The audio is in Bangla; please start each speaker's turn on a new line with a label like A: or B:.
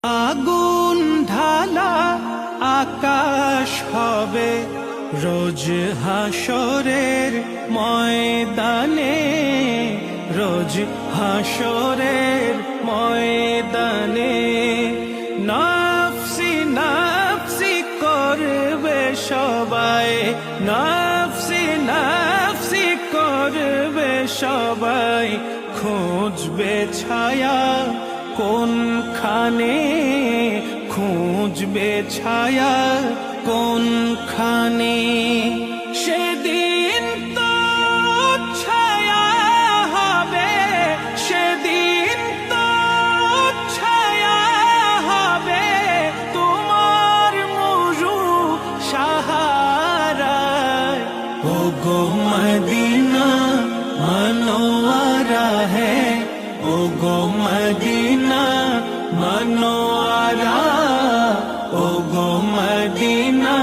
A: আগুন ঢালা আকাশ হবে রোজ হাসরের ময়দানে, রোজ হাসরের ময়দানে। নফসি নফসি করবে সবাই, নফসি নফসি করবে সবাই। খুঁজবে ছায়া কোনখানে, খুঁজবে ছায়া কোনখানে। সেদিন তো ছায়া হবে, সেদিন তো ছায়া হবে তোমার মরু সাহারায়। ও গো মদিনা मनोवारा है, ओ गो मदीना मनोवारा, ओ गो मदीना